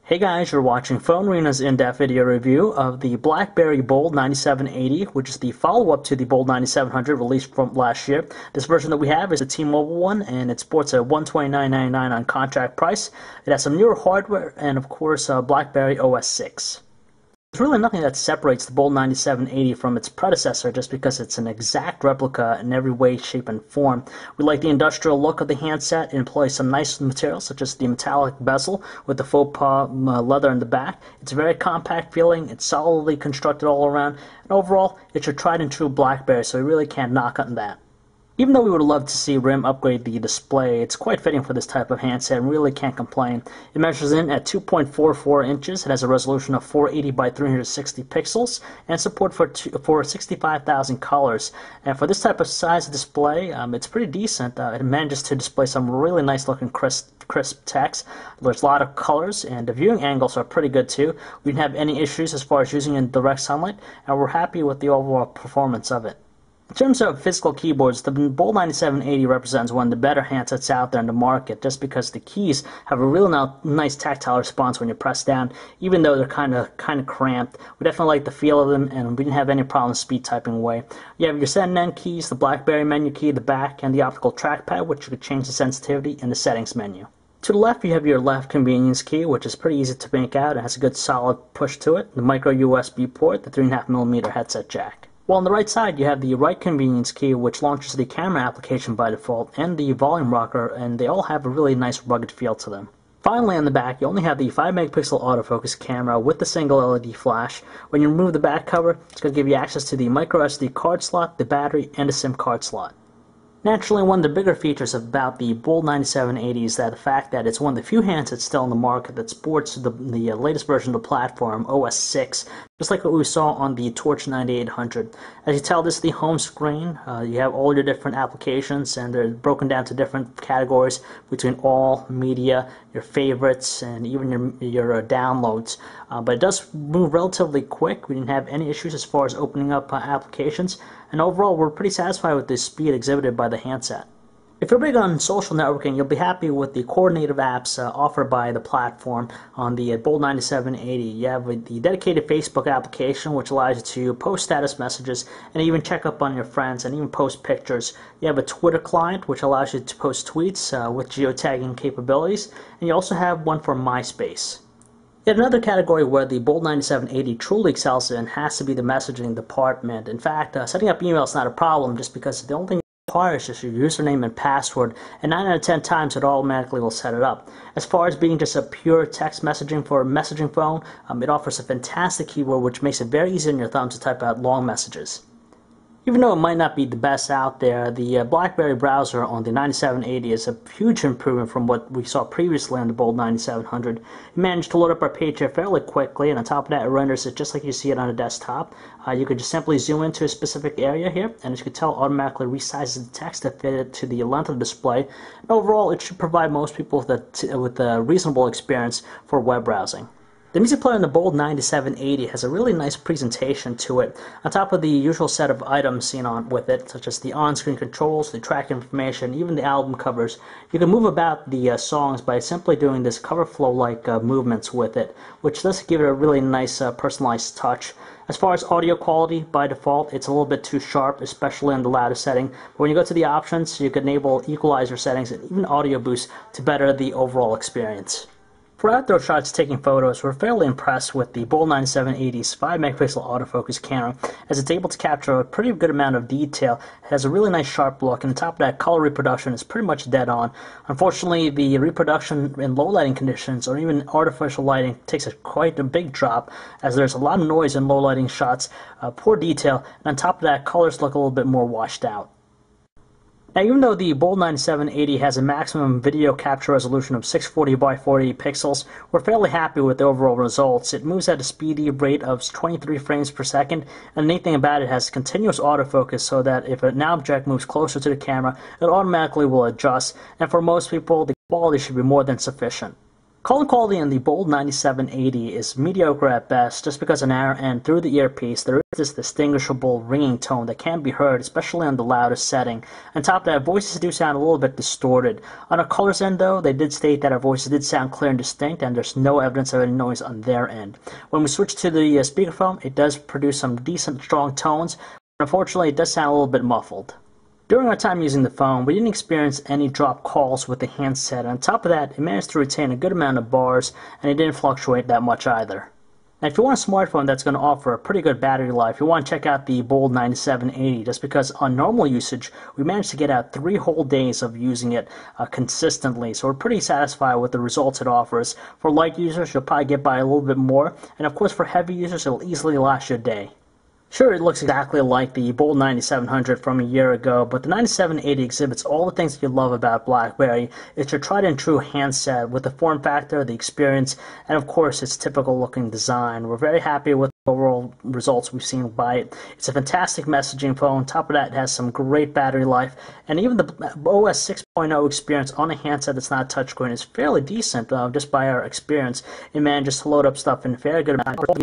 Hey guys, you're watching Phone Arena's in-depth video review of the BlackBerry Bold 9780, which is the follow-up to the Bold 9700 released from last year. This version that we have is a T-Mobile one, and it sports a $129.99 on contract price. It has some newer hardware and, of course, BlackBerry OS 6. There's really nothing that separates the Bold 9780 from its predecessor just because it's an exact replica in every way, shape, and form. We like the industrial look of the handset. It employs some nice materials such as the metallic bezel with the faux pas leather in the back. It's very compact feeling. It's solidly constructed all around. And overall, it's your tried and true BlackBerry, so you really can't knock on that. Even though we would love to see RIM upgrade the display, it's quite fitting for this type of handset and really can't complain. It measures in at 2.44 inches, it has a resolution of 480 by 360 pixels, and support for 65,000 colors. And for this type of size display, it's pretty decent. It manages to display some really nice looking crisp text. There's a lot of colors, and the viewing angles are pretty good too. We didn't have any issues as far as using in direct sunlight, and we're happy with the overall performance of it. In terms of physical keyboards, the Bold 9780 represents one of the better handsets out there in the market just because the keys have a real nice tactile response when you press down, even though they're kind of cramped. We definitely like the feel of them, and we didn't have any problem speed typing away. You have your send and end keys, the BlackBerry menu key, the back, and the optical trackpad, which you could change the sensitivity in the settings menu. To the left, you have your left convenience key, which is pretty easy to make out. It has a good solid push to it, the micro USB port, the 3.5mm headset jack. While on the right side, you have the right convenience key, which launches the camera application by default, and the volume rocker, and they all have a really nice rugged feel to them. Finally, on the back, you only have the 5-megapixel autofocus camera with the single LED flash. When you remove the back cover, it's going to give you access to the micro SD card slot, the battery, and a SIM card slot. Naturally, one of the bigger features about the Bold 9780 is that the fact that it's one of the few handsets still in the market that sports the latest version of the platform, OS 6, just like what we saw on the Torch 9800. As you tell, this is the home screen. You have all your different applications, and they're broken down to different categories between all, media, your favorites, and even your downloads. But it does move relatively quick. We didn't have any issues as far as opening up applications, and overall we're pretty satisfied with the speed exhibited by the handset. If you're big on social networking, you'll be happy with the coordinative apps offered by the platform on the Bold 9780. You have the dedicated Facebook application, which allows you to post status messages and even check up on your friends and even post pictures. You have a Twitter client, which allows you to post tweets with geotagging capabilities, and you also have one for MySpace. Yet another category where the Bold 9780 truly excels in has to be the messaging department. In fact, setting up email is not a problem just because the only thing it requires is your username and password, and 9 out of 10 times it automatically will set it up. As far as being just a pure text messaging for a messaging phone, it offers a fantastic keyboard which makes it very easy on your thumbs to type out long messages. Even though it might not be the best out there, the BlackBerry browser on the 9780 is a huge improvement from what we saw previously on the Bold 9700. It managed to load up our page here fairly quickly, and on top of that, it renders it just like you see it on a desktop. You could just simply zoom into a specific area here, and as you can tell, automatically resizes the text to fit it to the length of the display. And overall, it should provide most people with a reasonable experience for web browsing. The music player in the Bold 9780 has a really nice presentation to it. On top of the usual set of items seen with it, such as the on-screen controls, the track information, even the album covers, you can move about the songs by simply doing this cover flow-like movements with it, which does give it a really nice personalized touch. As far as audio quality, by default, it's a little bit too sharp, especially on the louder setting. But when you go to the options, you can enable equalizer settings and even audio boost to better the overall experience. For outdoor shots taking photos, we're fairly impressed with the Bold 9780's 5-megapixel autofocus camera, as it's able to capture a pretty good amount of detail. It has a really nice sharp look, and on top of that, color reproduction is pretty much dead on. Unfortunately, the reproduction in low lighting conditions or even artificial lighting takes quite a big drop, as there's a lot of noise in low lighting shots, poor detail, and on top of that, colors look a little bit more washed out. Now, even though the Bold 9780 has a maximum video capture resolution of 640 by 480 pixels, we're fairly happy with the overall results. It moves at a speedy rate of 23 frames per second, and the neat thing about it has continuous autofocus so that if an object moves closer to the camera, it automatically will adjust, and for most people, the quality should be more than sufficient. Call quality in the Bold 9780 is mediocre at best, just because on our end, through the earpiece, there is this distinguishable ringing tone that can be heard, especially on the loudest setting. On top of that, voices do sound a little bit distorted. On our caller's end, though, they did state that our voices did sound clear and distinct, and there's no evidence of any noise on their end. When we switch to the speakerphone, it does produce some decent, strong tones, but unfortunately, it does sound a little bit muffled. During our time using the phone, we didn't experience any dropped calls with the handset. On top of that, it managed to retain a good amount of bars, and it didn't fluctuate that much either. Now, if you want a smartphone that's going to offer a pretty good battery life, you want to check out the Bold 9780, just because on normal usage, we managed to get out 3 whole days of using it consistently. So we're pretty satisfied with the results it offers. For light users, you'll probably get by a little bit more, and of course for heavy users, it'll easily last you a day. Sure, it looks exactly like the Bold 9700 from a year ago, but the 9780 exhibits all the things that you love about BlackBerry. It's your tried and true handset with the form factor, the experience, and of course its typical looking design. We're very happy with the overall results we've seen by it. It's a fantastic messaging phone. On top of that, it has some great battery life, and even the OS 6.0 experience on a handset that's not touchscreen is fairly decent, just by our experience. It manages to load up stuff in a very good amount of time.